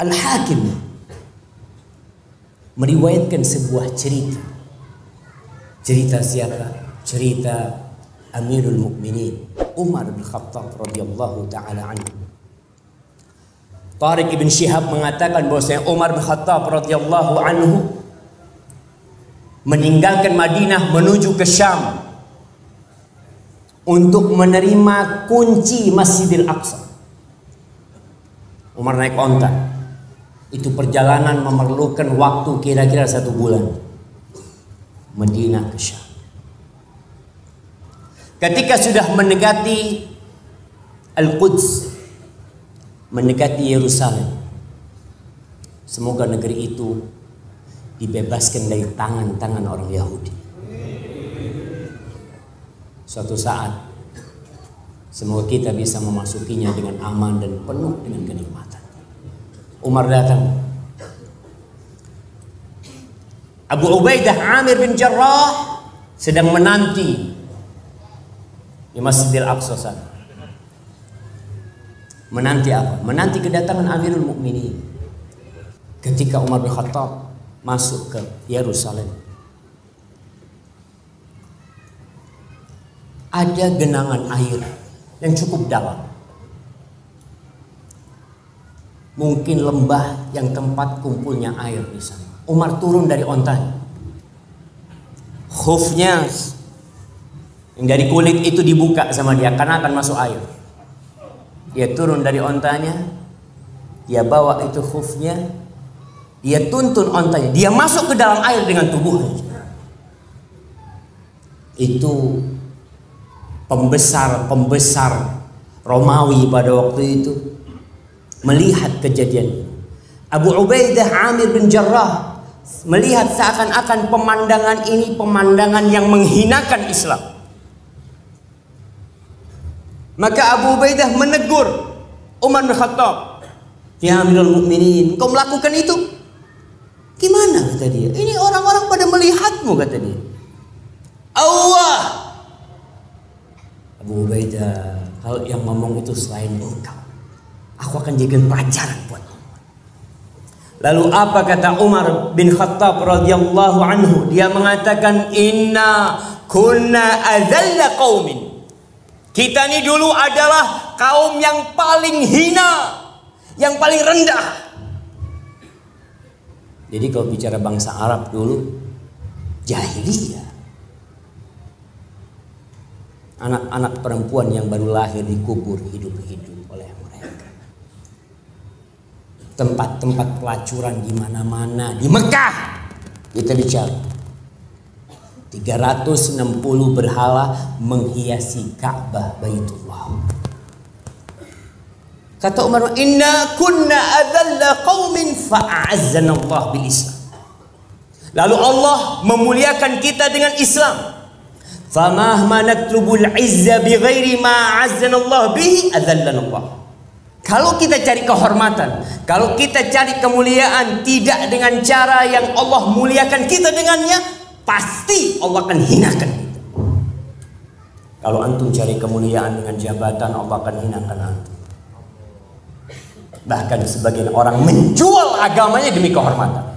Al-Hakim meriwayatkan sebuah cerita. Cerita siapa? Cerita Amirul Mukminin Umar bin Khattab radhiyallahu taala anhu. Tariq ibn Syihab mengatakan bahwasanya Umar bin Khattab radhiyallahu anhu meninggalkan Madinah menuju ke Syam untuk menerima kunci Masjidil Aqsa. Umar naik onta. Itu perjalanan memerlukan waktu kira-kira 1 bulan. Madinah ke Syam. Ketika sudah mendekati Al-Quds, mendekati Yerusalem, semoga negeri itu dibebaskan dari tangan-tangan orang Yahudi. Suatu saat semoga kita bisa memasukinya dengan aman dan penuh dengan kenikmatan. Umar datang. Abu Ubaidah Amir bin Jarrah sedang menanti di Masjidil Aqsa sana. Menanti apa? Menanti kedatangan Amirul Mukminin. Ketika Umar bin Khattab masuk ke Yerusalem, ada genangan air yang cukup dalam. Mungkin lembah yang tempat kumpulnya air di sana. Umar turun dari ontanya. Khufnya yang dari kulit itu dibuka sama dia karena akan masuk air. Dia turun dari ontanya, dia bawa itu khufnya, dia tuntun ontanya, dia masuk ke dalam air dengan tubuhnya. Itu pembesar Romawi pada waktu itu melihat kejadian ini. Abu Ubaidah Amir bin Jarrah melihat seakan-akan pemandangan ini pemandangan yang menghinakan Islam. Maka Abu Ubaidah menegur Umar bin Khattab, "Ya Amirul Mukminin, kau melakukan itu? Gimana?" kata dia. "Ini orang-orang pada melihatmu," kata dia. "Allah." Abu Ubaidah, kalau yang ngomong itu selain engkau, aku akan jadikan pelajaran buat kamu. Lalu apa kata Umar bin Khattab radhiyallahu anhu? Dia mengatakan, "Inna kunna adzalla qaumin." Kita ini dulu adalah kaum yang paling hina, yang paling rendah. Jadi kalau bicara bangsa Arab dulu, jahiliyah. Anak-anak perempuan yang baru lahir dikubur hidup-hidup oleh mereka. Tempat-tempat pelacuran di mana-mana. Di Mekah kita bicara 360 berhala menghiasi Ka'bah Baitullah. Kata Umar, "Inna kunna adzalla qaumin fa'azzana Allah bil Islam." Lalu Allah memuliakan kita dengan Islam. Famahma natlubul izza bighairi ma azzana Allah bihi adzallana Allah. Kalau kita cari kehormatan, kalau kita cari kemuliaan tidak dengan cara yang Allah muliakan kita dengannya, pasti Allah akan hinakan kita. Kalau antum cari kemuliaan dengan jabatan, Allah akan hinakan antum. Bahkan sebagian orang menjual agamanya demi kehormatan.